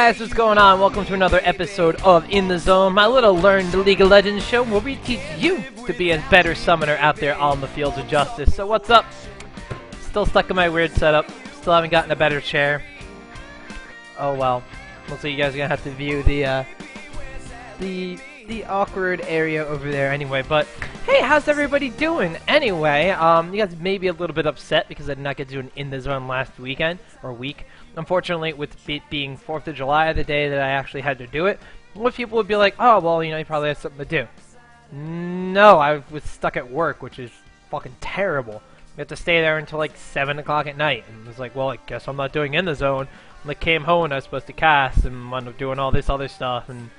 guys, what's going on? Welcome to another episode of In the Zone, my little Learn the League of Legends show where we teach you to be a better summoner out there on the fields of justice. So what's up? Still stuck in my weird setup. Still haven't gotten a better chair. Oh well. Looks like you guys are gonna have to view the awkward area over there anyway. But hey, how's everybody doing anyway? You guys may be a little bit upset because I did not get to do an In the Zone last weekend or week. Unfortunately, with it being 4th of July, the day that I actually had to do it, most people would be like, oh, well, you know, you probably have something to do. No, I was stuck at work, which is fucking terrible. You have to stay there until like 7 o'clock at night. And it was like, well, I guess I'm not doing In the Zone. And I came home and I was supposed to cast and wound up doing all this other stuff. And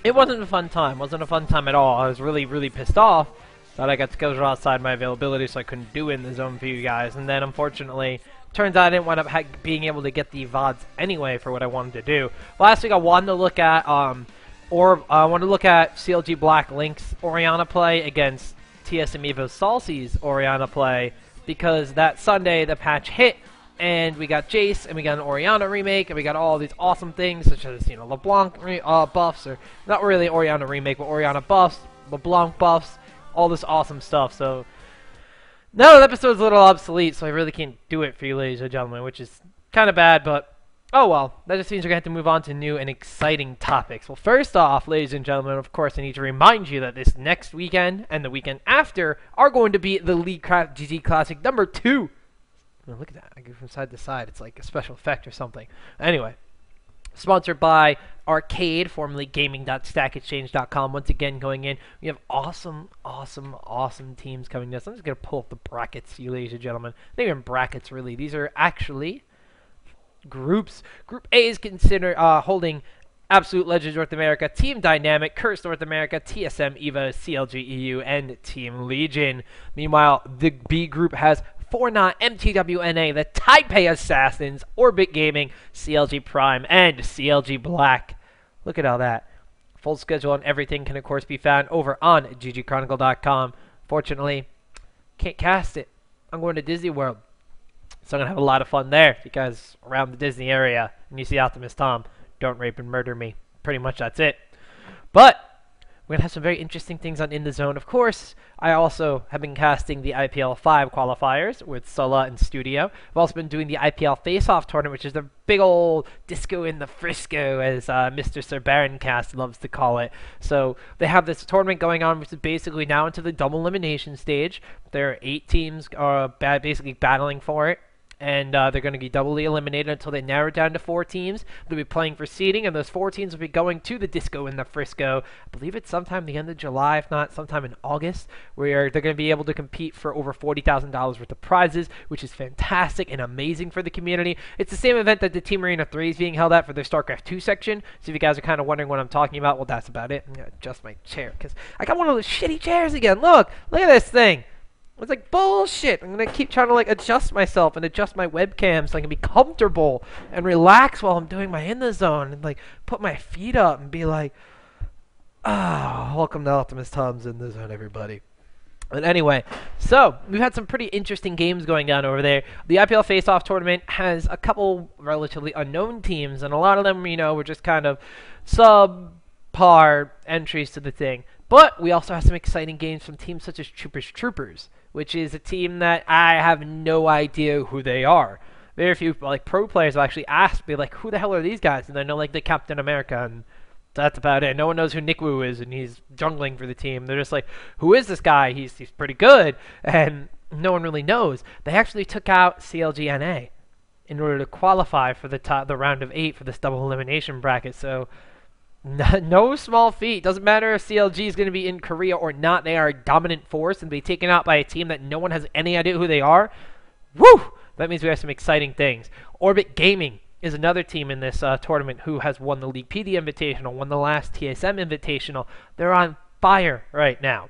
it wasn't a fun time. It wasn't a fun time at all. I was really, really pissed off that I got scheduled outside my availability, so I couldn't do In the Zone for you guys. And then, unfortunately, turns out I didn't wind up being able to get the VODs anyway for what I wanted to do. Last week I wanted to look at CLG Black Link's Orianna play against TSM Evo Salsi's Orianna play, because that Sunday the patch hit and we got Jace and we got an Orianna remake and we got all these awesome things such as, you know, LeBlanc buffs, or not really Orianna remake, but Orianna buffs, LeBlanc buffs, all this awesome stuff. So no, the episode's a little obsolete, so I really can't do it for you, ladies and gentlemen, which is kind of bad, but oh well. That just means we're going to have to move on to new and exciting topics. Well, first off, ladies and gentlemen, of course, I need to remind you that this next weekend and the weekend after are going to be the Leaguecraft GG Classic number 2. Oh, look at that. I go from side to side. It's like a special effect or something. Anyway, sponsored by Arcade, formerly gaming.stackexchange.com. Once again, going in, we have awesome teams coming to us. I'm just going to pull up the brackets, you ladies and gentlemen. Not even brackets, really. These are actually groups. Group A is considered holding Absolute Legends North America, Team Dynamic, Curse North America, TSM EVO, CLG EU, and Team Legion. Meanwhile, the B group has Fortnite, MTWNA, the Taipei Assassins, oRb Gaming, CLG Prime, and CLG Black. Look at all that. Full schedule and everything can, of course, be found over on ggchronicle.com. Fortunately, can't cast it. I'm going to Disney World, so I'm going to have a lot of fun there. If you guys around the Disney area and you see Optimus Tom, don't rape and murder me. Pretty much that's it. But we're going to have some very interesting things on In the Zone. Of course, I also have been casting the IPL 5 qualifiers with Sulla and Studio. I've also been doing the IPL Face-Off tournament, which is the big old disco in the Frisco, as Mr. Sir Baroncast loves to call it. So they have this tournament going on, which is basically now into the double elimination stage. There are 8 teams basically battling for it. And they're going to be doubly eliminated until they narrow it down to 4 teams. They'll be playing for seeding, and those 4 teams will be going to the Disco in the Frisco. I believe it's sometime the end of July, if not sometime in August, where they're going to be able to compete for over $40,000 worth of prizes, which is fantastic and amazing for the community. It's the same event that the Team Arena 3 is being held at for their StarCraft 2 section. So if you guys are kind of wondering what I'm talking about, well, that's about it. I'm going to adjust my chair, because I got one of those shitty chairs again. Look at this thing. It's like bullshit. I'm going to keep trying to like adjust myself and adjust my webcam so I can be comfortable and relax while I'm doing my In the Zone and like put my feet up and be like, welcome to Optimus Tom's In the Zone, everybody. But anyway, so we've had some pretty interesting games going down over there. The IPL Face-Off tournament has a couple relatively unknown teams, and a lot of them, you know, were just kind of subpar entries to the thing. But we also have some exciting games from teams such as Chuuper's Troopers, which is a team that I have no idea who they are. Very few like pro players have actually asked me, like, who the hell are these guys? And I know like the Captain America, and that's about it. No one knows who Nick Wu is, and he's jungling for the team. They're just like, who is this guy? He's pretty good, and no one really knows. They actually took out CLGNA in order to qualify for the round of 8 for this double elimination bracket. So no small feat. Doesn't matter if CLG is going to be in Korea or not. They are a dominant force and be taken out by a team that no one has any idea who they are. Woo! That means we have some exciting things. oRb Gaming is another team in this tournament who has won the League PD Invitational, won the last TSM Invitational. They're on fire right now.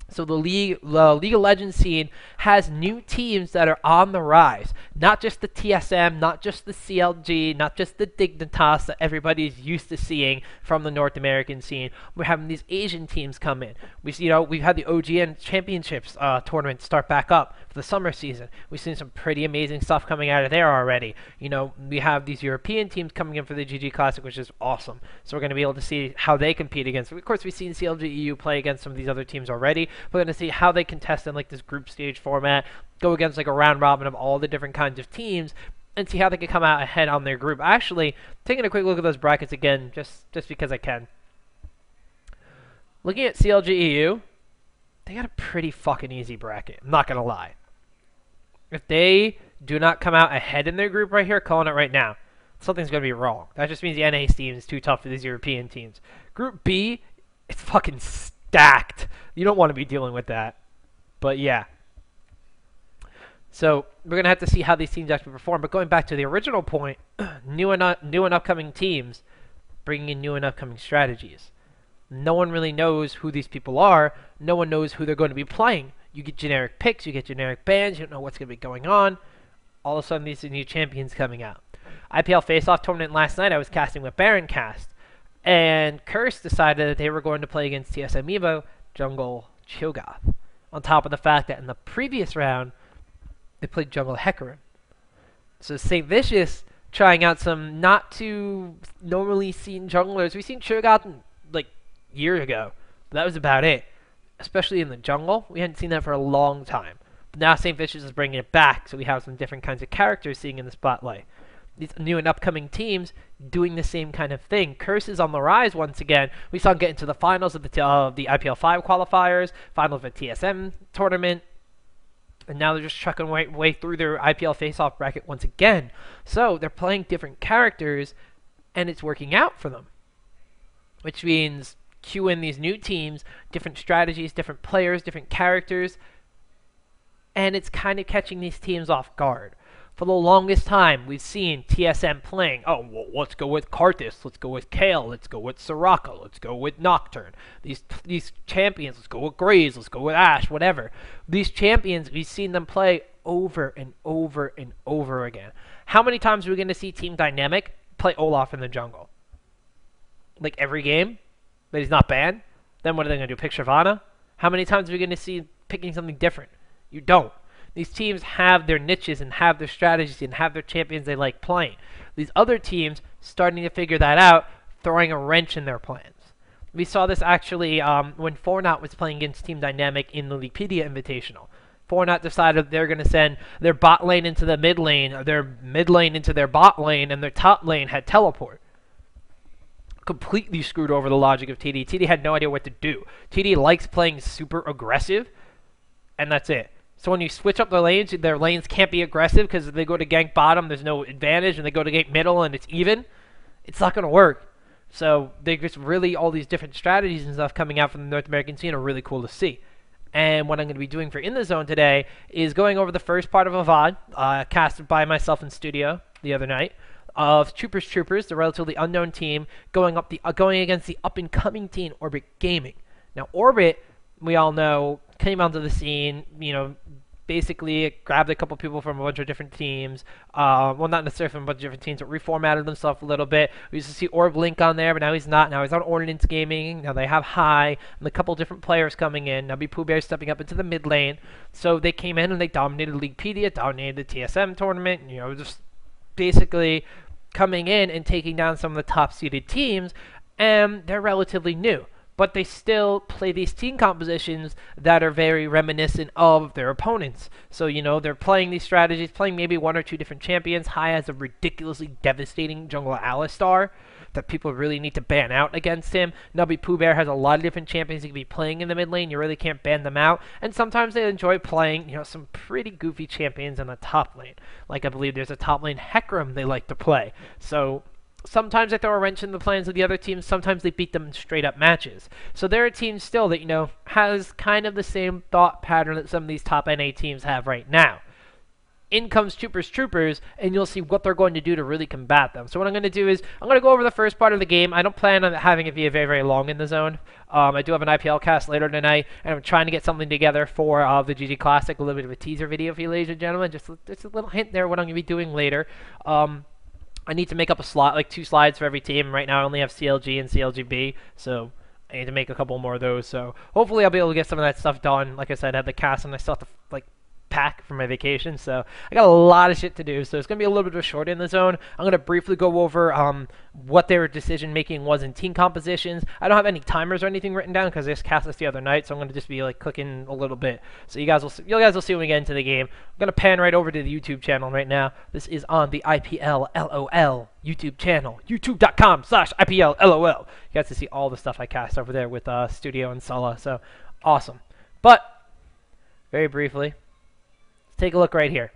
So the League of Legends scene has new teams that are on the rise. Not just the TSM, not just the CLG, not just the Dignitas that everybody's used to seeing from the North American scene. We're having these Asian teams come in. We've had the OGN Championships tournament start back up for the summer season. We've seen some pretty amazing stuff coming out of there already. We have these European teams coming in for the GG Classic, which is awesome. So we're going to be able to see how they compete against. Of course, we've seen CLG EU play against some of these other teams already. We're going to see how they contest in like this group stage format, go against like a round robin of all the different kinds of teams, and see how they can come out ahead on their group. Actually, taking a quick look at those brackets again, just because I can. Looking at CLG EU, they got a pretty fucking easy bracket. I'm not going to lie. If they do not come out ahead in their group right here, calling it right now, something's going to be wrong. That just means the NA team is too tough for these European teams. Group B, it's fucking stacked. You don't want to be dealing with that. But yeah. So we're going to have to see how these teams actually perform. But going back to the original point, new and upcoming teams bringing in new and upcoming strategies. No one really knows who these people are. No one knows who they're going to be playing. You get generic picks, you get generic bans, you don't know what's going to be going on. All of a sudden, these are new champions coming out. IPL Face-Off tournament last night, I was casting with Baron Cast. And Curse decided that they were going to play against TSM Evo, Jungle Cho'Gath. On top of the fact that in the previous round, they played Jungle Hecarim. So St. Vicious trying out some not too normally seen junglers. We've seen Cho'Gath like years ago, but that was about it. Especially in the jungle, we hadn't seen that for a long time. But now St. Vicious is bringing it back, so we have some different kinds of characters seeing in the spotlight. These new and upcoming teams doing the same kind of thing. Curse is on the rise once again. We saw them get into the finals of the IPL 5 qualifiers, finals of the TSM tournament, and now they're just trucking way through their IPL face-off bracket once again. So they're playing different characters, and it's working out for them. Which means cue in these new teams, different strategies, different players, different characters, and it's kind of catching these teams off guard. For the longest time, we've seen TSM playing, oh, well, let's go with Karthus, let's go with Kale, let's go with Soraka, let's go with Nocturne. These champions, let's go with Graze, let's go with Ashe, whatever. These champions, we've seen them play over and over and over again. How many times are we going to see Team Dynamic play Olaf in the jungle? Like every game? That he's not banned? Then what are they going to do, pick Shyvana? How many times are we going to see picking something different? You don't. These teams have their niches and have their strategies and have their champions they like playing. These other teams starting to figure that out, throwing a wrench in their plans. We saw this actually when Fortnite was playing against Team Dynamic in the Leaguepedia Invitational. Fortnite decided they're going to send their bot lane into the mid lane, or their mid lane into their bot lane, and their top lane had teleport. Completely screwed over the logic of TD. TD had no idea what to do. TD likes playing super aggressive, and that's it. So when you switch up their lanes can't be aggressive because if they go to gank bottom, there's no advantage, and they go to gank middle and it's even. It's not going to work. So they just really, all these different strategies and stuff coming out from the North American scene are really cool to see. And what I'm going to be doing for In The Zone today is going over the first part of a VOD, casted by myself in studio the other night, of Chuuper's Troopers, the relatively unknown team, going against the up-and-coming team, oRb Gaming. Now, oRb, we all know, came onto the scene, basically it grabbed a couple people from a bunch of different teams. Well, not necessarily from a bunch of different teams, but reformatted themselves a little bit. We used to see oRb Link on there, but now he's not. Now he's on Ordnance Gaming. Now they have High and a couple different players coming in. Now Pooh Bear stepping up into the mid lane. So they came in and they dominated Leaguepedia, dominated the TSM tournament. Just basically coming in and taking down some of the top-seeded teams, and they're relatively new. But they still play these team compositions that are very reminiscent of their opponents. So, they're playing these strategies, playing maybe one or two different champions. High has a ridiculously devastating jungle Alistar that people really need to ban out against him. Nubby Pooh Bear has a lot of different champions he can be playing in the mid lane. You really can't ban them out. And sometimes they enjoy playing, some pretty goofy champions in the top lane. Like I believe there's a top lane Hecarim they like to play. So sometimes they throw a wrench in the plans of the other teams. Sometimes they beat them in straight-up matches. So there are teams still that, has kind of the same thought pattern that some of these top NA teams have right now. in comes Chuuper's Troopers, and you'll see what they're going to do to really combat them. So what I'm going to do is I'm going to go over the first part of the game. I don't plan on having it be very, very long in the zone. I do have an IPL cast later tonight, and I'm trying to get something together for the GG Classic, a little bit of a teaser video for you, ladies and gentlemen. Just a little hint there what I'm going to be doing later. I need to make up a slot, like 2 slides for every team. Right now I only have CLG and CLGB, so I need to make a couple more of those. So hopefully I'll be able to get some of that stuff done. Like I said, I have the cast, and I still have to pack for my vacation, so I got a lot of shit to do, so it's going to be a little bit of a short in the zone. I'm going to briefly go over what their decision making was in team compositions. I don't have any timers or anything written down because I just cast this the other night, so I'm going to just be like clicking a little bit, so you guys will see when we get into the game. I'm going to pan right over to the YouTube channel right now. This is on the IPL LOL YouTube channel, youtube.com/IPL LOL. You guys to see all the stuff I cast over there with Studio and Sala, so awesome. But very briefly, take a look right here.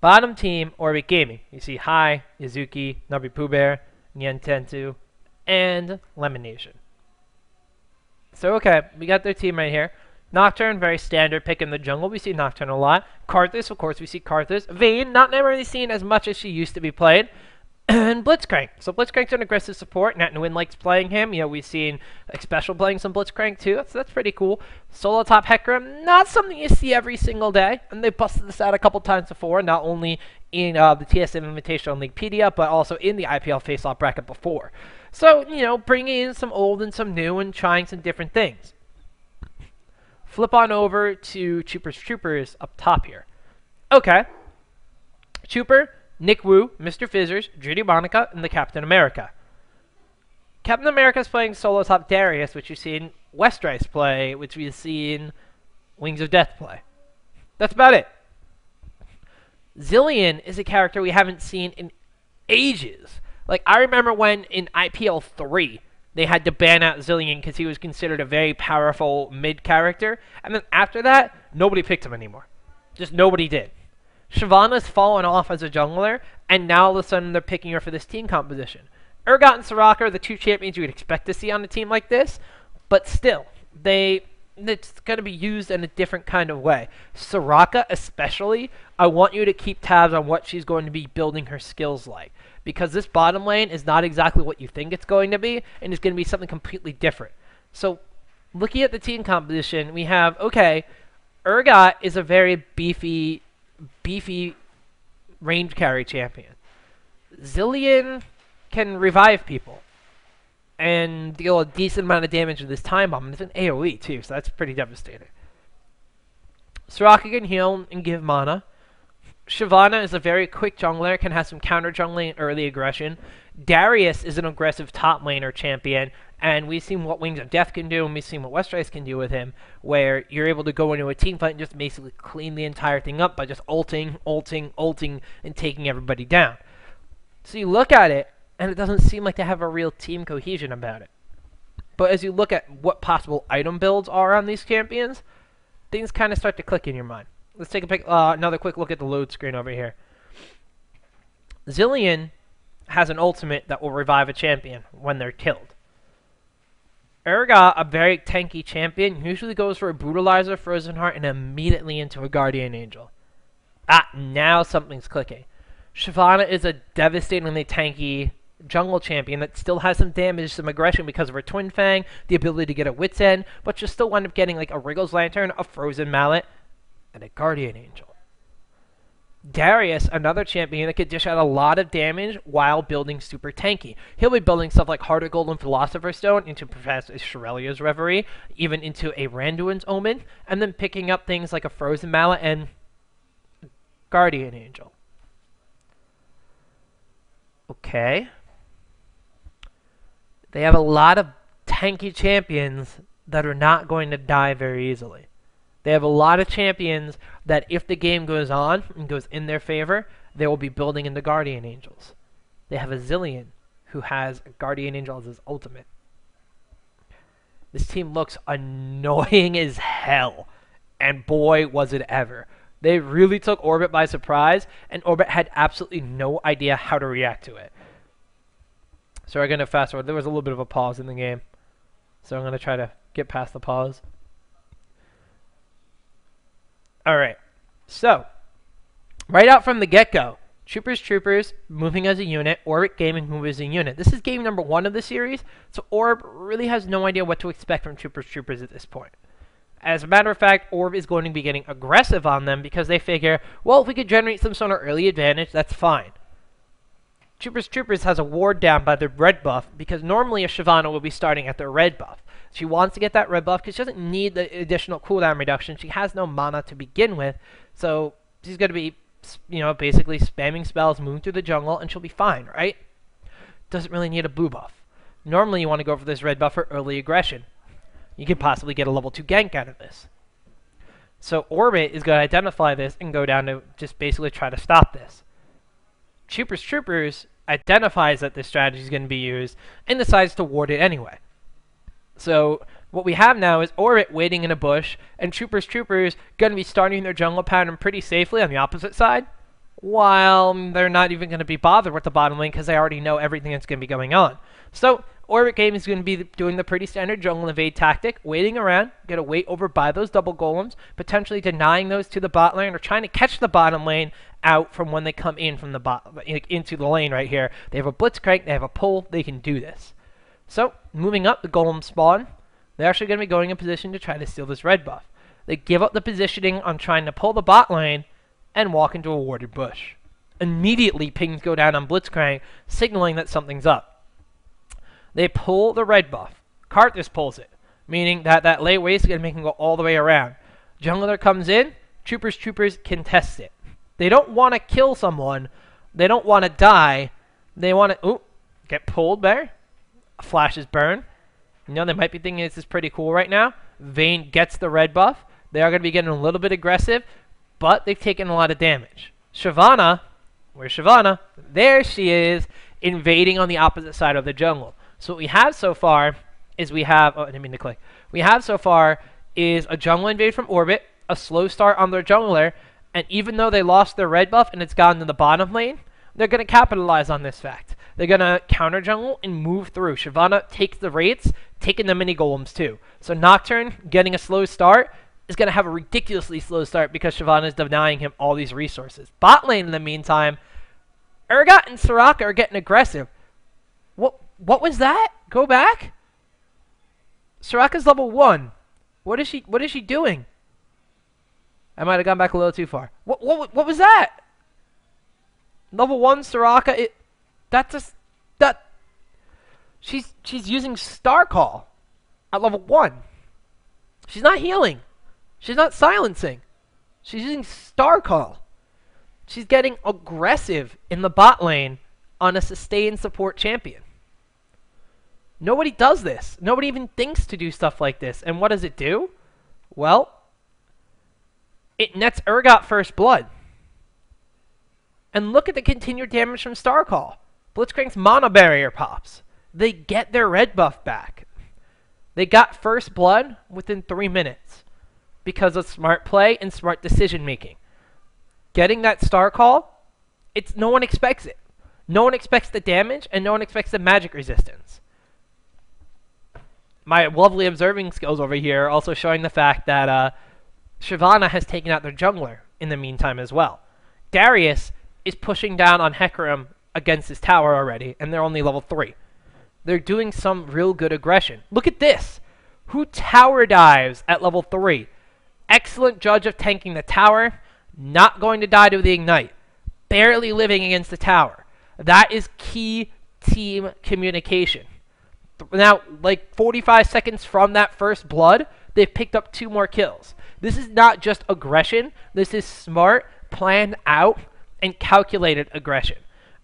Bottom team, oRb Gaming. You see Hai, Izuki, Nabi Puber, Niantentu, and Lemon Nation. So, okay, we got their team right here. Nocturne, very standard pick in the jungle. We see Nocturne a lot. Karthus, of course, we see Karthus. Vayne, not never really seen as much as she used to be played. And Blitzcrank. So Blitzcrank's an aggressive support. Nat Nguyen likes playing him. You know, we've seen Special playing some Blitzcrank too. So that's pretty cool. Solo top Hecarim, not something you see every single day. And they busted this out a couple times before, not only in the TSM Invitational Leaguepedia, but also in the IPL Face-Off bracket before. So, you know, bringing in some old and some new and trying some different things. Flip on over to Chuuper's Troopers up top here. Okay. Chuuper, Nick Wu, Mr. Fizzers, Judy Monica, and the Captain America. Captain America's playing solo top Darius, which you've seen Westrice play, which we've seen Wings of Death play. That's about it. Zillion is a character we haven't seen in ages. Like, I remember when in IPL 3, they had to ban out Zillion because he was considered a very powerful mid character. And then after that, nobody picked him anymore. Just nobody did. Shyvana's fallen off as a jungler, and now all of a sudden they're picking her for this team composition. Urgot and Soraka are the 2 champions you would expect to see on a team like this, but still, it's going to be used in a different kind of way. Soraka especially, I want you to keep tabs on what she's going to be building her skills like, because this bottom lane is not exactly what you think it's going to be, and it's going to be something completely different. So, looking at the team composition, we have, okay, Urgot is a very beefy range carry champion. Zillion can revive people and deal a decent amount of damage with this time bomb. And it's an AoE too, so that's pretty devastating. Soraka can heal and give mana. Shyvana is a very quick jungler, can have some counter jungling and early aggression. Darius is an aggressive top laner champion, and we've seen what Wings of Death can do, and we've seen what Westrice can do with him, where you're able to go into a team fight and just basically clean the entire thing up by just ulting, and taking everybody down. So you look at it, and it doesn't seem like they have a real team cohesion about it. But as you look at what possible item builds are on these champions, things kind of start to click in your mind. Let's take another quick look at the load screen over here. Zillion has an ultimate that will revive a champion when they're killed. Urgot, a very tanky champion, usually goes for a Brutalizer, Frozen Heart, and immediately into a Guardian Angel. Now something's clicking. Shyvana is a devastatingly tanky jungle champion that still has some damage, some aggression because of her Twin Fang, the ability to get a Wit's End, but she'll still wind up getting like a Wriggle's Lantern, a Frozen Mallet, and a Guardian Angel. Darius, another champion that could dish out a lot of damage while building super tanky. He'll be building stuff like Heart of Gold and Philosopher's Stone into Professor Shirelia's Reverie, even into a Randuin's Omen, and then picking up things like a Frozen Mallet and Guardian Angel. Okay. They have a lot of tanky champions that are not going to die very easily. They have a lot of champions that if the game goes on and goes in their favor, they will be building into Guardian Angels. They have a Zillion who has a Guardian Angel as his ultimate. This team looks annoying as hell. And boy, was it ever. They really took oRb by surprise, and oRb had absolutely no idea how to react to it. So we're going to fast forward. There was a little bit of a pause in the game. So I'm going to try to get past the pause. Alright. So, Right out from the get-go, Troopers moving as a unit, oRb Gaming move as a unit. This is game number 1 of the series, so oRb really has no idea what to expect from Troopers at this point. As a matter of fact, oRb is going to be getting aggressive on them because they figure, well, if we could generate some sort of early advantage, that's fine. Troopers has a ward down by the red buff because normally a Shyvana will be starting at their red buff. She wants to get that red buff because she doesn't need the additional cooldown reduction. She has no mana to begin with, so she's going to be, basically spamming spells, moving through the jungle, and she'll be fine, right? Doesn't really need a blue buff. Normally you want to go for this red buff for early aggression. You could possibly get a level 2 gank out of this. So oRb is going to identify this and go down to just basically try to stop this. Troopers identifies that this strategy is going to be used and decides to ward it anyway. So what we have now is oRb waiting in a bush, and Troopers going to be starting their jungle pattern pretty safely on the opposite side, while they're not even going to be bothered with the bottom lane because they already know everything that's going to be going on. So oRb Game is going to be doing the pretty standard jungle invade tactic, waiting around, going to wait over by those double golems, potentially denying those to the bot lane or trying to catch the bottom lane out from when they come in from the into the lane right here. They have a blitzcrank, they have a pull, they can do this. So moving up, the golem spawn. They're actually going to be going in position to try to steal this red buff. They give up the positioning on trying to pull the bot lane and walk into a warded bush. Immediately, pings go down on blitzcrank, signaling that something's up. They pull the red buff. Karthus pulls it, meaning that that late waste is going to make him go all the way around. Jungler comes in, Troopers contest it. They don't want to kill someone. They don't want to die. They want to get pulled there. Flashes burn. They might be thinking this is pretty cool right now. Vayne gets the red buff. They are going to be getting a little bit aggressive, but they've taken a lot of damage. Shyvana, where's Shyvana? There she is, invading on the opposite side of the jungle. So what we have so far is we have so far is a jungle invade from oRb, a slow start on their jungler, and even though they lost their red buff and it's gone to the bottom lane, they're going to capitalize on this fact. They're going to counter jungle and move through. Shyvana takes the rates, taking the mini golems too. So Nocturne, getting a slow start, is going to have a ridiculously slow start because Shyvana is denying him all these resources. Bot lane, in the meantime, Urgot and Soraka are getting aggressive. What was that? Go back? Soraka's level 1. What is she doing? I might have gone back a little too far. What was that? Level 1 Soraka, she's using Star Call at level 1. She's not healing. She's not silencing. She's using Star Call. She's getting aggressive in the bot lane on a sustained support champion. Nobody does this. Nobody even thinks to do stuff like this. And what does it do? Well, it nets Urgot first blood. And look at the continued damage from Star Call. Blitzcrank's mana barrier pops. They get their red buff back. They got first blood within 3 minutes because of smart play and smart decision making. Getting that Star Call, no one expects it. No one expects the damage, and no one expects the magic resistance. My lovely observing skills over here are also showing the fact that Shyvana has taken out their jungler in the meantime as well. Darius is pushing down on Hecarim against his tower already, and they're only level 3. They're doing some real good aggression. Look at this. Who tower dives at level 3? Excellent judge of tanking the tower. Not going to die to the ignite. Barely living against the tower. That is key team communication. Now, like 45 seconds from that first blood, they've picked up 2 more kills. This is not just aggression. This is smart, planned out, and calculated aggression.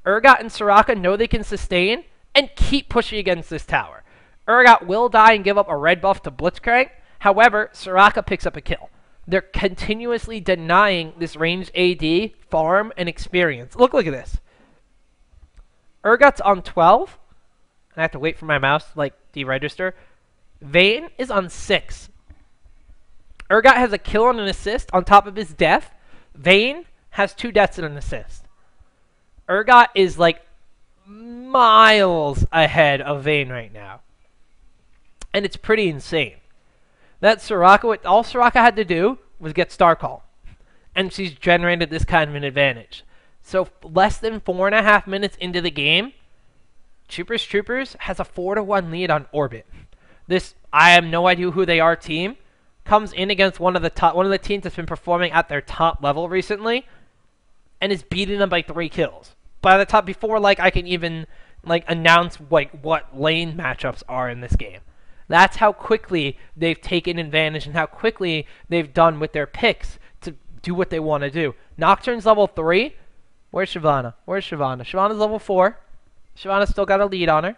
Urgot and Soraka know they can sustain and keep pushing against this tower. Urgot will die and give up a red buff to Blitzcrank. However, Soraka picks up a kill. They're continuously denying this ranged AD farm and experience. Look at this. Urgot's on 12. I have to wait for my mouse to deregister. Vayne is on 6. Urgot has a kill and an assist on top of his death. Vayne has 2 deaths and an assist. Urgot is miles ahead of Vayne right now. And it's pretty insane. That Soraka, all Soraka had to do was get Star Call. and she's generated this kind of an advantage. So less than 4.5 minutes into the game, Chuuper's Troopers has a 4-1 lead on oRb. This, I have no idea who they are team, comes in against one of the teams that's been performing at their top level recently, and is beating them by 3 kills. By the time, before I can even announce what lane matchups are in this game. That's how quickly they've taken advantage and how quickly they've done with their picks to do what they want to do. Nocturne's level 3. Where's Shyvana? Shyvana's level 4. Shyvana's still got a lead on her.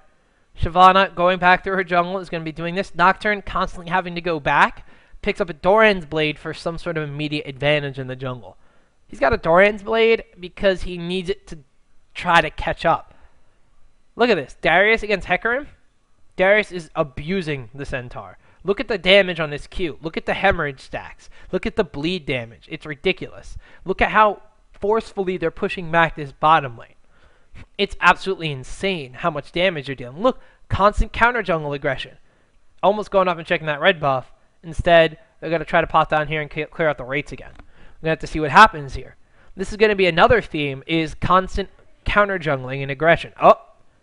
Shyvana going back through her jungle is going to be doing this. Nocturne constantly having to go back. Picks up a Doran's Blade for some sort of immediate advantage in the jungle. He's got a Doran's Blade because he needs it to try to catch up. Look at this. Darius against Hecarim. Darius is abusing the Centaur. Look at the damage on this Q. Look at the hemorrhage stacks. Look at the bleed damage. It's ridiculous. Look at how forcefully they're pushing back this bottom lane. It's absolutely insane how much damage you're dealing. Look, constant counter jungle aggression. Almost going up and checking that red buff. Instead, they're going to try to pop down here and clear out the rates again. We're going to have to see what happens here. This is going to be another theme, is constant counter jungling and aggression. Oh,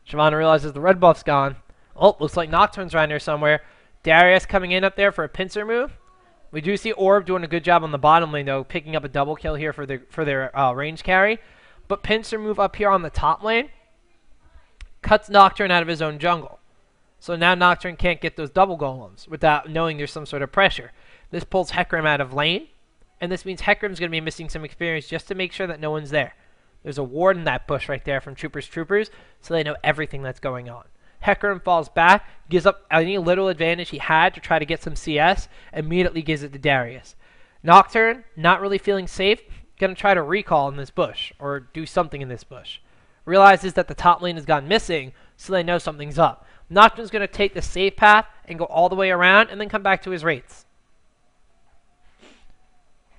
Shyvana realizes the red buff's gone. Oh, looks like Nocturne's around here somewhere. Darius coming in up there for a pincer move. We do see oRb doing a good job on the bottom lane, though, picking up a double kill here for their range carry. But pincer move up here on the top lane cuts Nocturne out of his own jungle. So now Nocturne can't get those double golems without knowing there's some sort of pressure. This pulls Hecarim out of lane, and this means Hecarim's going to be missing some experience just to make sure that no one's there. There's a ward in that bush right there from Chuuper's Troopers, so they know everything that's going on. Hecarim falls back, gives up any little advantage he had to try to get some CS, immediately gives it to Darius. Nocturne, not really feeling safe, going to try to recall in this bush, or do something in this bush. Realizes that the top lane has gone missing, so they know something's up. Nocturne's going to take the safe path and go all the way around and then come back to his rates.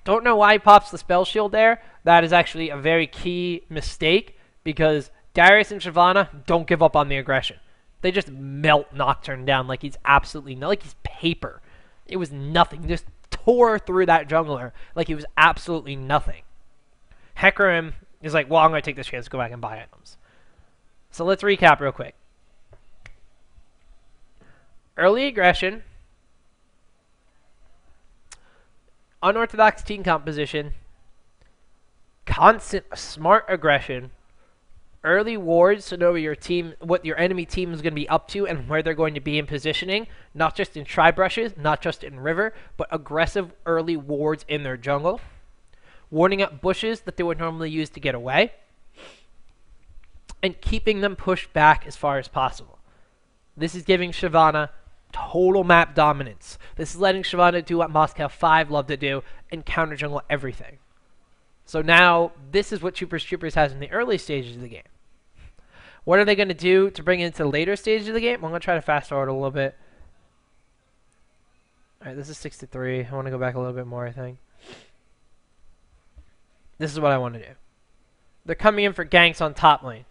Don't know why he pops the spell shield there. That is actually a very key mistake because Darius and Shyvana don't give up on the aggression. They just melt Nocturne down like he's like he's paper. It was nothing. Just tore through that jungler like he was absolutely nothing. Hecarim is like, well, I'm going to take this chance to go back and buy items. So let's recap real quick. Early aggression, unorthodox team composition, constant smart aggression, early wards to know what your enemy team is going to be up to and where they're going to be in positioning, not just in tri-brushes, not just in river, but aggressive early wards in their jungle, warning up bushes that they would normally use to get away, and keeping them pushed back as far as possible. This is giving Shyvana total map dominance. This is letting Shyvana do what Moscow 5 love to do and counter jungle everything. So now, this is what Chuuper's Troopers has in the early stages of the game. What are they going to do to bring it into the later stages of the game? I'm going to try to fast forward a little bit. Alright, this is 6-3. I want to go back a little bit more, I think. This is what I want to do. They're coming in for ganks on top lane.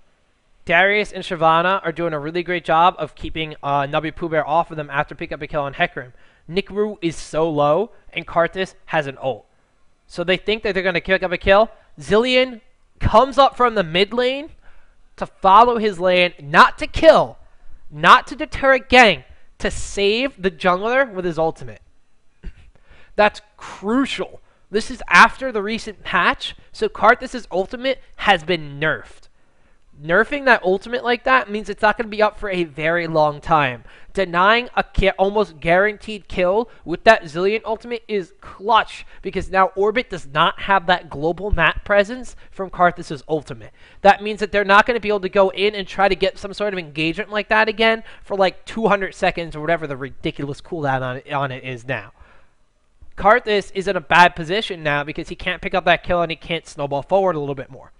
Darius and Shyvana are doing a really great job of keeping Nubby Pooh Bear off of them after pick up a kill on Hecarim. Nikru is so low, and Karthus has an ult. So they think that they're going to pick up a kill. Zilean comes up from the mid lane to follow his lane, not to kill, not to deter a gank, to save the jungler with his ultimate. That's crucial. This is after the recent patch, so Karthus' ultimate has been nerfed. Nerfing that ultimate like that means it's not going to be up for a very long time. Denying a almost guaranteed kill with that Zilean ultimate is clutch because now oRb does not have that global map presence from Karthus' ultimate. That means that they're not going to be able to go in and try to get some sort of engagement like that again for like 200 seconds or whatever the ridiculous cooldown on it is now. Karthus is in a bad position now because he can't pick up that kill and he can't snowball forward a little bit more.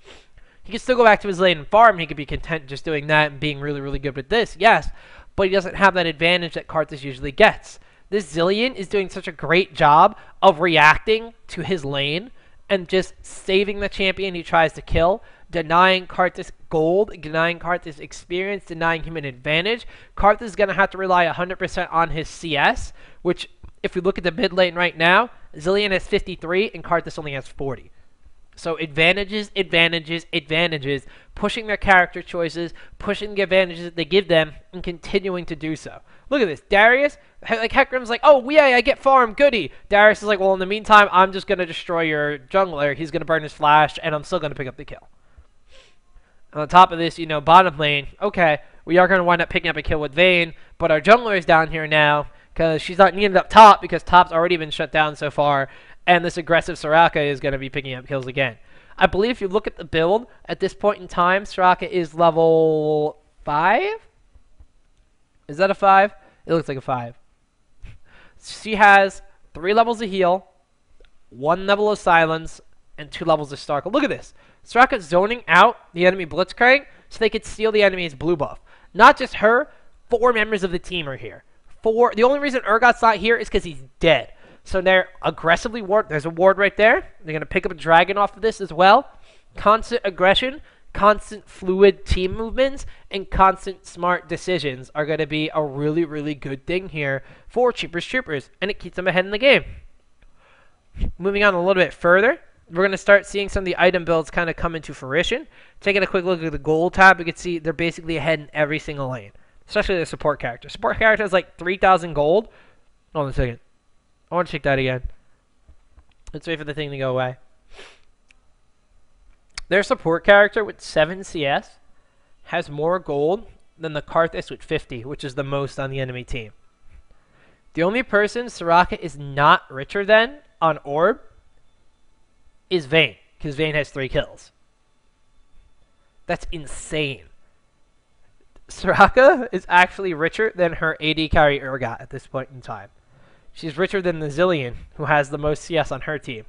He can still go back to his lane and farm. He could be content just doing that and being really, really good with this, yes. But he doesn't have that advantage that Karthus usually gets. This Zilean is doing such a great job of reacting to his lane and just saving the champion he tries to kill, denying Karthus gold, denying Karthus experience, denying him an advantage. Karthus is going to have to rely 100% on his CS, which, if we look at the mid lane right now, Zilean has 53 and Karthus only has 40. So advantages, advantages, advantages, pushing their character choices, pushing the advantages that they give them, and continuing to do so. Look at this. Darius, like Hecarim's like, oh, yeah, I get farm, goody. Darius is like, well, in the meantime, I'm just going to destroy your jungler. He's going to burn his flash, and I'm still going to pick up the kill. And on top of this, you know, bottom lane, okay, we are going to wind up picking up a kill with Vayne, but our jungler is down here now because she's not needed up top because top's already been shut down so far. And this aggressive Soraka is going to be picking up kills again. I believe if you look at the build, at this point in time, Soraka is level 5? Is that a 5? It looks like a 5. She has 3 levels of heal, 1 level of silence, and 2 levels of Stark. Look at this. Soraka's zoning out the enemy Blitzcrank so they could steal the enemy's blue buff. Not just her, 4 members of the team are here. 4. The only reason Urgot's not here is because he's dead. So they're aggressively ward. There's a ward right there. They're going to pick up a dragon off of this as well. Constant aggression, constant fluid team movements, and constant smart decisions are going to be a really, really good thing here for Chuuper's Troopers, and it keeps them ahead in the game. Moving on a little bit further, we're going to start seeing some of the item builds kind of come into fruition. Taking a quick look at the gold tab, we can see they're basically ahead in every single lane, especially the support character. Support character has like 3,000 gold. Hold on a second. I want to check that again. Let's wait for the thing to go away. Their support character with 7 CS has more gold than the Karthus with 50, which is the most on the enemy team. The only person Soraka is not richer than on oRb is Vayne, because Vayne has 3 kills. That's insane. Soraka is actually richer than her AD carry Urgot at this point in time. She's richer than the Zillion, who has the most CS on her team.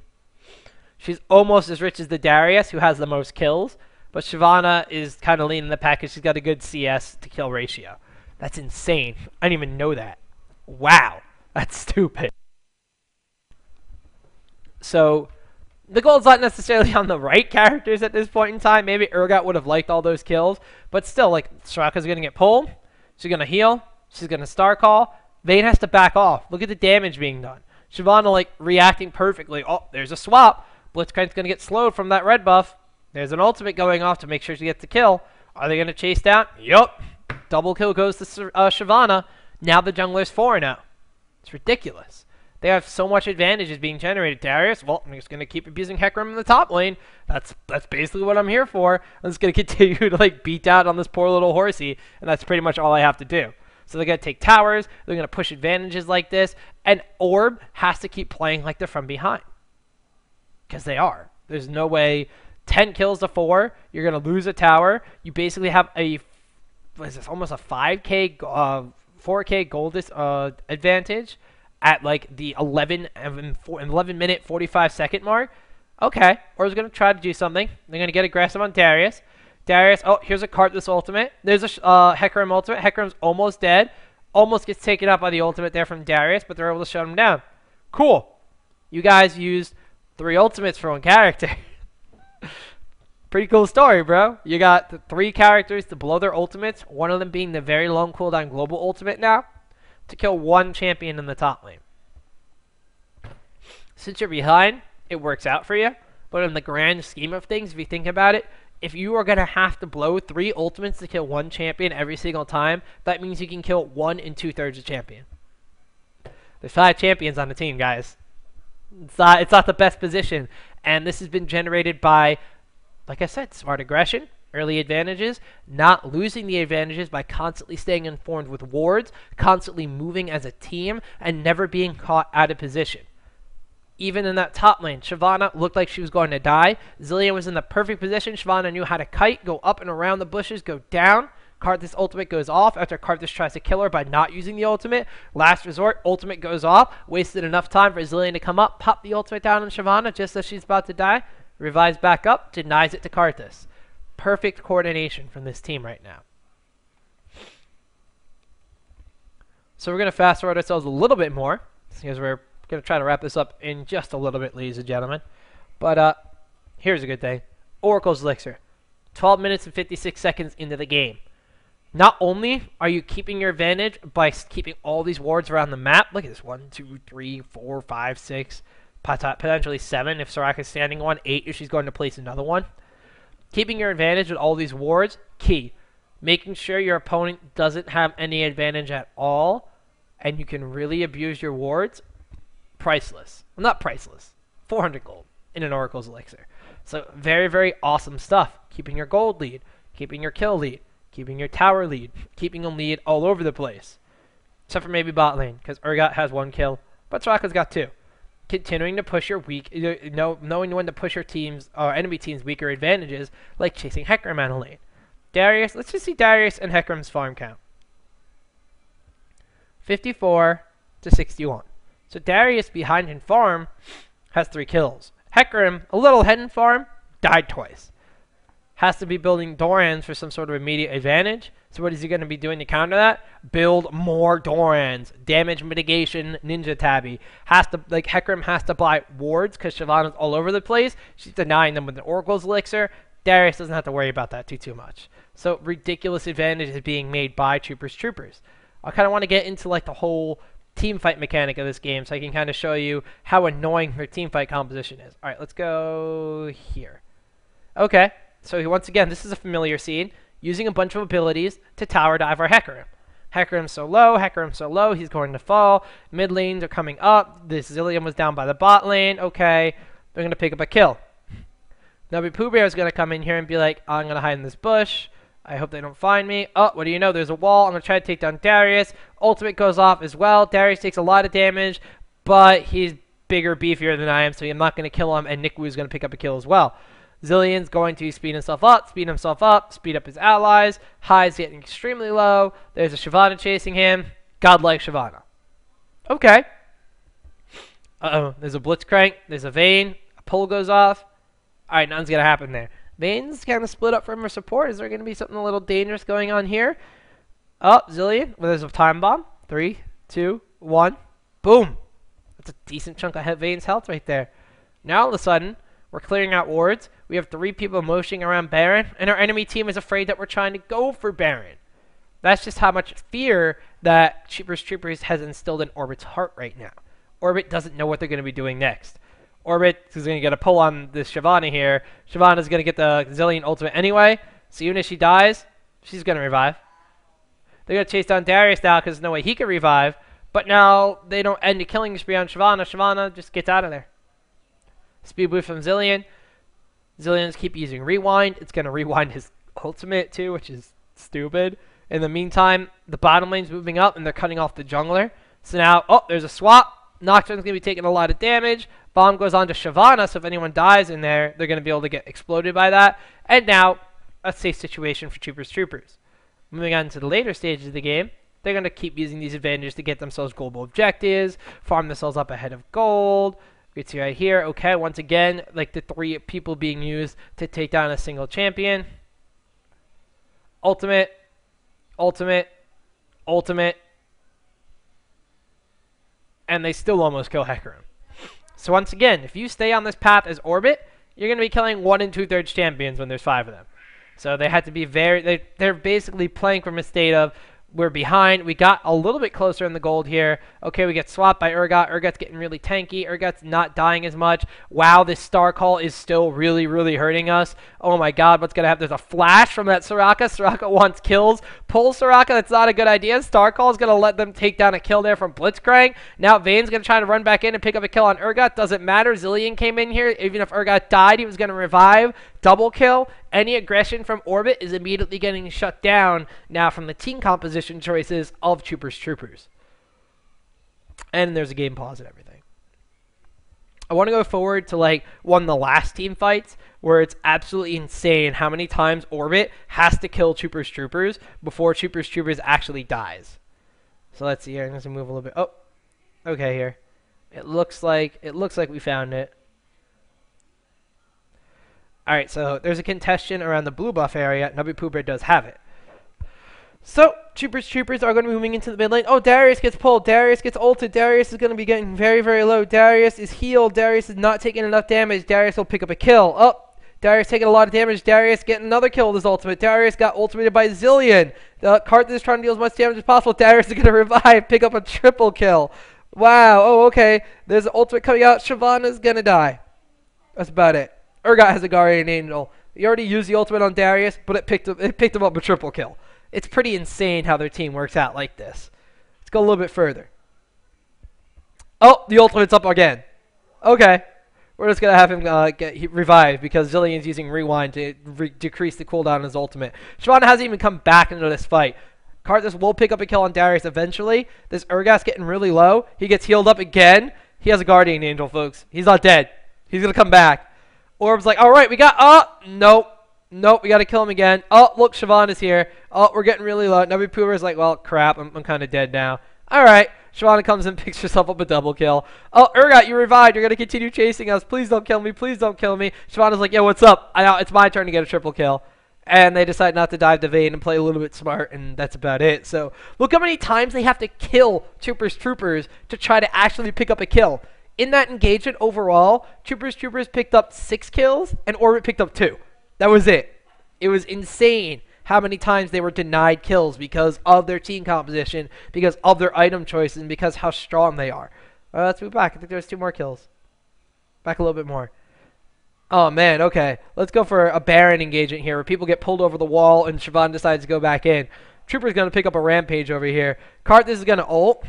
She's almost as rich as the Darius, who has the most kills. But Shyvana is kind of leading the pack because she's got a good CS to kill ratio. That's insane. I didn't even know that. Wow. That's stupid. So, the gold's not necessarily on the right characters at this point in time. Maybe Urgot would have liked all those kills. But still, like, Soraka's going to get pulled. She's going to heal. She's going to star call. Vayne has to back off. Look at the damage being done. Shyvana, like, reacting perfectly. Oh, there's a swap. Blitzcrank's going to get slowed from that red buff. There's an ultimate going off to make sure she gets the kill. Are they going to chase down? Yup. Double kill goes to Shyvana. Now the jungler's 4-0. It's ridiculous. They have so much advantages being generated. Darius, well, I'm just going to keep abusing Hecarim in the top lane. That's basically what I'm here for. I'm just going to continue to, like, beat out on this poor little horsey, and that's pretty much all I have to do. So they're going to take towers, they're going to push advantages like this, and oRb has to keep playing like they're from behind. Because they are. There's no way 10 kills to 4, you're going to lose a tower. You basically have a, what is this, almost a 5k, 4k gold advantage at like the 11 minute 45 second mark. Okay, oRb's going to try to do something. They're going to get aggressive on Darius. Darius, oh, here's a Karthus ultimate. There's a Hecarim ultimate. Hecarim's almost dead. Almost gets taken out by the ultimate there from Darius, but they're able to shut him down. Cool. You guys used 3 ultimates for 1 character. Pretty cool story, bro. You got the 3 characters to blow their ultimates, one of them being the very long cooldown global ultimate now, to kill 1 champion in the top lane. Since you're behind, it works out for you, but in the grand scheme of things, if you think about it, if you are going to have to blow 3 ultimates to kill 1 champion every single time, that means you can kill 1 2/3 a champion. There's 5 champions on the team, guys. It's not the best position. And this has been generated by, like I said, smart aggression, early advantages, not losing the advantages by constantly staying informed with wards, constantly moving as a team, and never being caught out of position. Even in that top lane, Shyvana looked like she was going to die. Zillion was in the perfect position. Shyvana knew how to kite, go up and around the bushes, go down. Karthus' ultimate goes off after Karthus tries to kill her by not using the ultimate. Last resort, ultimate goes off. Wasted enough time for Zillion to come up, pop the ultimate down on Shyvana just as she's about to die. Revives back up, denies it to Karthus. Perfect coordination from this team right now. So we're going to fast forward ourselves a little bit more because we're going to try to wrap this up in just a little bit, ladies and gentlemen. But here's a good thing. Oracle's Elixir. 12 minutes and 56 seconds into the game. Not only are you keeping your advantage by keeping all these wards around the map. Look at this. 1, 2, 3, 4, 5, 6, potentially 7 if Soraka's standing one, 8 if she's going to place another one. Keeping your advantage with all these wards, key. Making sure your opponent doesn't have any advantage at all, and you can really abuse your wards, priceless. Well, not priceless. 400 gold in an Oracle's Elixir. So very, very awesome stuff. Keeping your gold lead, keeping your kill lead, keeping your tower lead, keeping them lead all over the place. Except for maybe bot lane, because Urgot has 1 kill, but Soraka's got 2. Continuing to push your weak, knowing when to push your teams or enemy teams' weaker advantages, like chasing Hecarim out of lane. Darius, let's just see Darius and Hecarim's farm count. 54 to 61. So Darius behind in farm has 3 kills. Hecarim, a little ahead in farm, died twice. Has to be building Dorans for some sort of immediate advantage. So what is he going to be doing to counter that? Build more Dorans. Damage mitigation, Ninja Tabby. Hecarim has to buy wards because Shyvana's all over the place. She's denying them with an Oracle's Elixir. Darius doesn't have to worry about that too much. So ridiculous advantage is being made by Troopers. I kind of want to get into like the whole team fight mechanic of this game so I can kind of show you how annoying her team fight composition is. All right, let's go here. Okay, so once again, this is a familiar scene. Using a bunch of abilities to tower dive our Hecarim. Hecarim's so low, he's going to fall. Mid lanes are coming up. This Zilean was down by the bot lane. Okay, they're going to pick up a kill. Nubby Pooh Bear is going to come in here and be like, I'm going to hide in this bush. I hope they don't find me. Oh, what do you know? There's a wall. I'm going to try to take down Darius. Ultimate goes off as well. Darius takes a lot of damage, but he's bigger, beefier than I am, so I'm not going to kill him, and Nick Wu is going to pick up a kill as well. Zilean's going to speed himself up, speed up his allies. High's getting extremely low. There's a Shyvana chasing him. Godlike Shyvana. Okay. Uh-oh. There's a Blitzcrank. There's a Vayne. A pull goes off. All right, nothing's going to happen there. Vayne's kind of split up from her support. Is there going to be something a little dangerous going on here? Oh, Zilean. Well, there's a time bomb. 3, 2, 1. Boom. That's a decent chunk of Vayne's health right there. Now, all of a sudden, we're clearing out wards. We have 3 people motioning around Baron, and our enemy team is afraid that we're trying to go for Baron. That's just how much fear that Troopers has instilled in Orbit's heart right now. Orbit doesn't know what they're going to be doing next. Orbit is going to get a pull on this Shyvana here. Shyvana's going to get the Zilean ultimate anyway, so even if she dies, she's going to revive. They're going to chase down Darius now because there's no way he can revive, but now they don't end the killing spree on Shyvana. Shyvana just gets out of there. Speed boost from Zilean. Zilean's keep using rewind. It's going to rewind his ultimate too, which is stupid. In the meantime, the bottom lane's moving up and they're cutting off the jungler. So now, oh, there's a swap. Nocturne's going to be taking a lot of damage. Bomb goes on to Shyvana, so if anyone dies in there, they're going to be able to get exploded by that. And now, a safe situation for Troopers. Moving on to the later stages of the game, they're going to keep using these advantages to get themselves global objectives, farm themselves up ahead of gold. We can see right here, okay, once again, like the 3 people being used to take down a single champion. Ultimate, ultimate, ultimate. And they still almost kill Hecarim. So once again, if you stay on this path as Orbit, you're going to be killing 1 2/3 champions when there's 5 of them. So they had to be they're basically playing from a state of, we're behind. We got a little bit closer in the gold here. Okay, we get swapped by Urgot. Urgot's getting really tanky. Urgot's not dying as much. Wow, this star call is still really, really hurting us. Oh my god, what's going to happen? There's a flash from that Soraka. Soraka wants kills. Pull Soraka. That's not a good idea. Star call is going to let them take down a kill there from Blitzcrank. Now Vayne's going to try to run back in and pick up a kill on Urgot. Doesn't matter. Zilean came in here. Even if Urgot died, he was going to revive. Double kill. Any aggression from Orbit is immediately getting shut down now from the team composition choices of Troopers. And there's a game pause and everything. I want to go forward to like one of the last team fights where it's absolutely insane how many times Orbit has to kill Troopers before Troopers actually dies. So let's see here. I'm going to move a little bit. Oh, okay here. It looks like we found it. Alright, so there's a contestant around the blue buff area. Nubby Pooh Bear does have it. So, Troopers are going to be moving into the mid lane. Oh, Darius gets pulled. Darius gets ulted. Darius is going to be getting very, very low. Darius is healed. Darius is not taking enough damage. Darius will pick up a kill. Oh, Darius taking a lot of damage. Darius getting another kill with his ultimate. Darius got ultimated by Zilean. Karthus is trying to deal as much damage as possible. Darius is going to revive, pick up a triple kill. Wow. Oh, okay. There's an ultimate coming out. Shyvana's gonna die. That's about it. Urgot has a Guardian Angel. He already used the ultimate on Darius, but it picked him up a triple kill. It's pretty insane how their team works out like this. Let's go a little bit further. Oh, the ultimate's up again. Okay. We're just going to have him get revived because Zilean's using Rewind to decrease the cooldown on his ultimate. Shyvana hasn't even come back into this fight. Karthus will pick up a kill on Darius eventually. This Urgat's getting really low. He gets healed up again. He has a Guardian Angel, folks. He's not dead. He's going to come back. oRb's like, all right, we got... Oh, nope. Nope, we got to kill him again. Oh, look, Shyvana's here. Oh, we're getting really low. Navi Poover's like, well, crap, I'm kind of dead now. All right. Shyvana comes and picks herself up a double kill. Oh, Urgot, you revived. You're going to continue chasing us. Please don't kill me. Please don't kill me. Shyvana's like, yo, what's up? It's my turn to get a triple kill. And they decide not to dive to Vayne and play a little bit smart, and that's about it. So look how many times they have to kill Chuuper's Troopers to try to actually pick up a kill. In that engagement overall, Chuuper's Troopers picked up 6 kills, and oRb picked up 2. That was it. It was insane how many times they were denied kills because of their team composition, because of their item choices, and because how strong they are. Let's move back. I think there's 2 more kills. Back a little bit more. Oh, man, okay. Let's go for a Baron engagement here where people get pulled over the wall and Shyvana decides to go back in. Trooper's going to pick up a Rampage over here. Karthus is going to ult.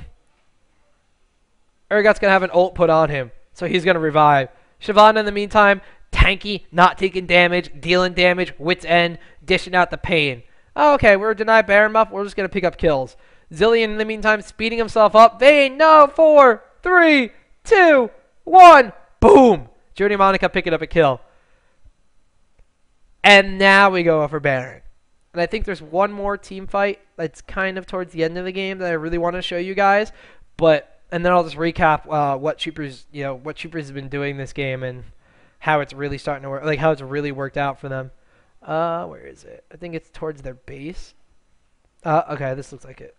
Urgot's going to have an ult put on him, so he's going to revive. Shyvana, in the meantime, tanky, not taking damage, dealing damage, wit's end, dishing out the pain. Oh, okay, we're denied Baron buff. We're just going to pick up kills. Zilean, in the meantime, speeding himself up. Vayne, no, 4, 3, 2, 1. Boom. Judy Monica picking up a kill. And now we go for Baron. And I think there's one more team fight that's kind of towards the end of the game that I really want to show you guys. And then I'll just recap what Chuuper's has been doing this game and how it's really starting to work, like how it's really worked out for them. Where is it? I think it's towards their base. Okay, this looks like it.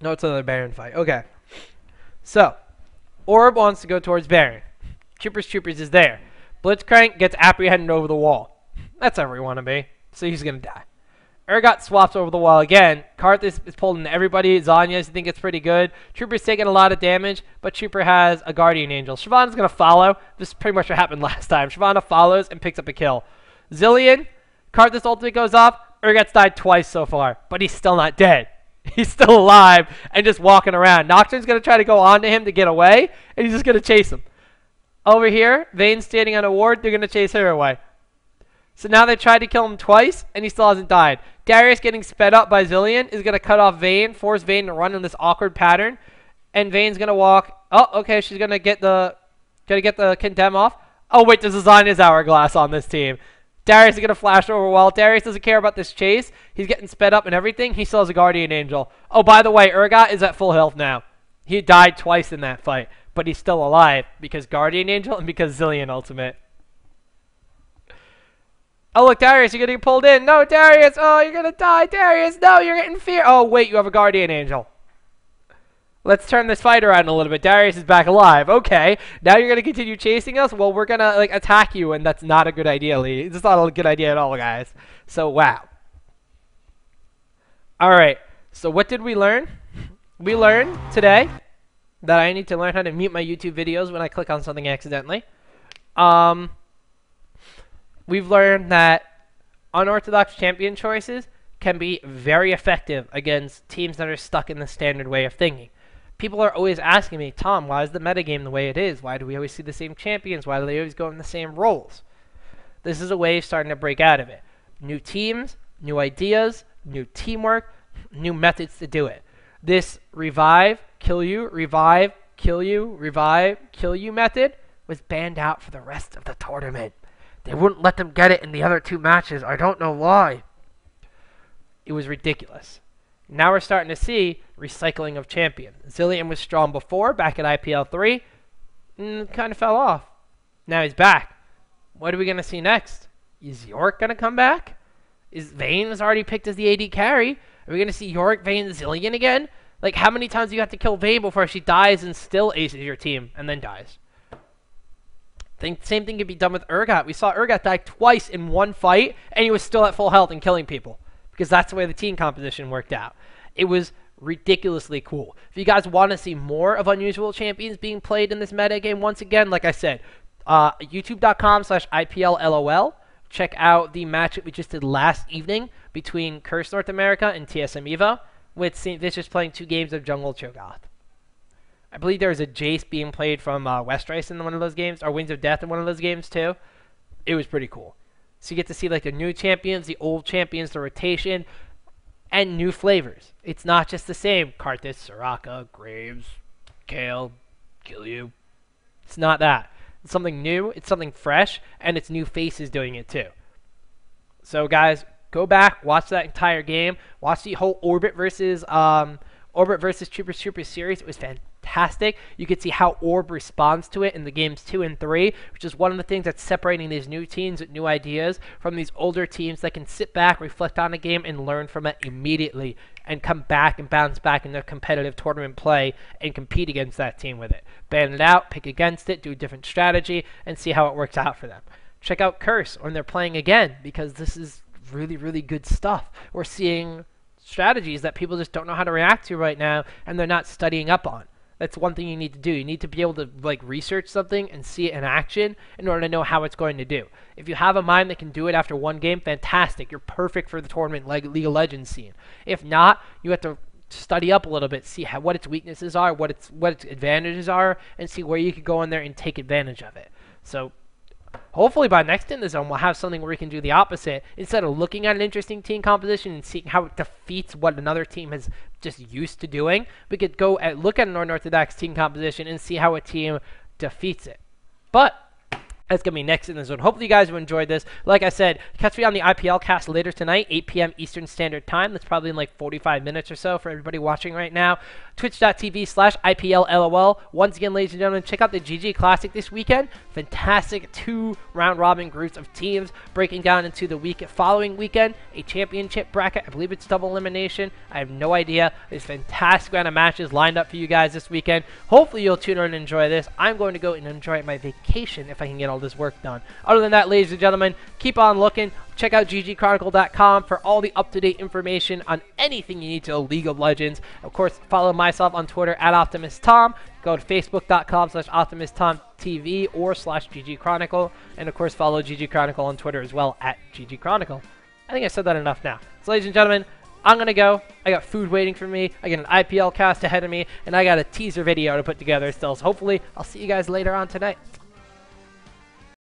No, it's another Baron fight. Okay. So, oRb wants to go towards Baron. Chuuper's is there. Blitzcrank gets apprehended over the wall. That's where we want to be. So he's going to die. Urgot swaps over the wall again. Karthus is pulled into everybody. Zanya's think it's pretty good. Chuuper's taking a lot of damage, but Chuuper has a Guardian Angel. Shyvana's going to follow. This is pretty much what happened last time. Shyvana follows and picks up a kill. Zilean, Karthus ultimate goes off. Urgot's died twice so far, but he's still not dead. He's still alive and just walking around. Nocturne's going to try to go on to him to get away, and he's just going to chase him. Over here, Vayne's standing on a ward. They're going to chase her away. So now they tried to kill him twice, and he still hasn't died. Darius getting sped up by Zilean is going to cut off Vayne, force Vayne to run in this awkward pattern, and Vayne's going to walk. Oh, okay, she's going to get the condemn off. Oh, wait, there's a Zanya's Hourglass on this team. Darius is going to flash over while Darius doesn't care about this chase. He's getting sped up and everything. He still has a Guardian Angel. Oh, by the way, Urgot is at full health now. He died twice in that fight, but he's still alive because Guardian Angel and because Zilean ultimate. Oh, look, Darius, you're getting pulled in. No, Darius. Oh, you're going to die, Darius. No, you're getting fear. Oh, wait, you have a Guardian Angel. Let's turn this fight around a little bit. Darius is back alive. Okay, now you're going to continue chasing us? Well, we're going to attack you, and that's not a good idea, Lee. It's not a good idea at all, guys. So, wow. All right, so what did we learn? We learned today that I need to learn how to mute my YouTube videos when I click on something accidentally. We've learned that unorthodox champion choices can be very effective against teams that are stuck in the standard way of thinking. People are always asking me, Tom, why is the metagame the way it is? Why do we always see the same champions? Why do they always go in the same roles? This is a way of starting to break out of it. New teams, new ideas, new teamwork, new methods to do it. This revive, kill you, revive, kill you, revive, kill you method was banned out for the rest of the tournament. They wouldn't let them get it in the other 2 matches. I don't know why. It was ridiculous. Now we're starting to see recycling of champions. Zilean was strong before, back at IPL 3, and kind of fell off. Now he's back. What are we going to see next? Is Yorick going to come back? Is Vayne was already picked as the AD carry? Are we going to see Yorick, Vayne, Zilean again? Like, how many times do you have to kill Vayne before she dies and still aces your team and then dies? Same thing could be done with Urgot. We saw Urgot die twice in one fight, and he was still at full health and killing people because that's the way the team composition worked out. It was ridiculously cool. If you guys want to see more of unusual champions being played in this meta game, once again, like I said, youtube.com/IPLLOL. Check out the match that we just did last evening between Curse North America and TSM Evo, with St. Vicious playing 2 games of Jungle Cho'Gath. I believe there was a Jace being played from Westrice in one of those games, or Wings of Death in one of those games too. It was pretty cool. So you get to see like the new champions, the old champions, the rotation, and new flavors. It's not just the same. Karthus, Soraka, Graves, Kale, kill you. It's not that. It's something new, it's something fresh, and it's new faces doing it too. So guys, go back, watch that entire game, watch the whole oRb versus Chuuper series. It was fantastic. You could see how oRb responds to it in the games 2 and 3, which is one of the things that's separating these new teams with new ideas from these older teams that can sit back, reflect on a game, and learn from it immediately and come back and bounce back in their competitive tournament play and compete against that team with it. Ban it out, pick against it, do a different strategy, and see how it works out for them. Check out Curse when they're playing again, because this is really, really good stuff. We're seeing strategies that people just don't know how to react to right now, and they're not studying up on. That's one thing you need to do. You need to be able to like research something and see it in action in order to know how it's going to do. If you have a mind that can do it after one game, fantastic. You're perfect for the tournament like League of Legends scene. If not, you have to study up a little bit, see what its weaknesses are, what its advantages are, and see where you could go in there and take advantage of it. So hopefully by next In the Zone, we'll have something where we can do the opposite. Instead of looking at an interesting team composition and seeing how it defeats what another team has just used to doing, we could go and look at an unorthodox team composition and see how a team defeats it. But that's going to be next In the Zone. Hopefully you guys have enjoyed this. Like I said, catch me on the IPL cast later tonight, 8 p.m. Eastern Standard Time. That's probably in like 45 minutes or so for everybody watching right now. Twitch.tv/IPLLOL. Once again, ladies and gentlemen, check out the GG Classic this weekend. Fantastic 2 round-robin groups of teams breaking down into the following weekend. A championship bracket. I believe it's double elimination. I have no idea. There's fantastic amount of matches lined up for you guys this weekend. Hopefully you'll tune in and enjoy this. I'm going to go and enjoy my vacation if I can get all this work done. Other than that, ladies and gentlemen, keep on looking. Check out ggchronicle.com for all the up-to-date information on anything you need to League of Legends. Of course, follow myself on Twitter at OptimusTom. Go to facebook.com/OptimusTomTV or /GGChronicle. And of course, follow GG Chronicle on Twitter as well at GG Chronicle. I think I said that enough now. So ladies and gentlemen, I'm going to go. I got food waiting for me. I got an IPL cast ahead of me. And I got a teaser video to put together still. So hopefully, I'll see you guys later on tonight.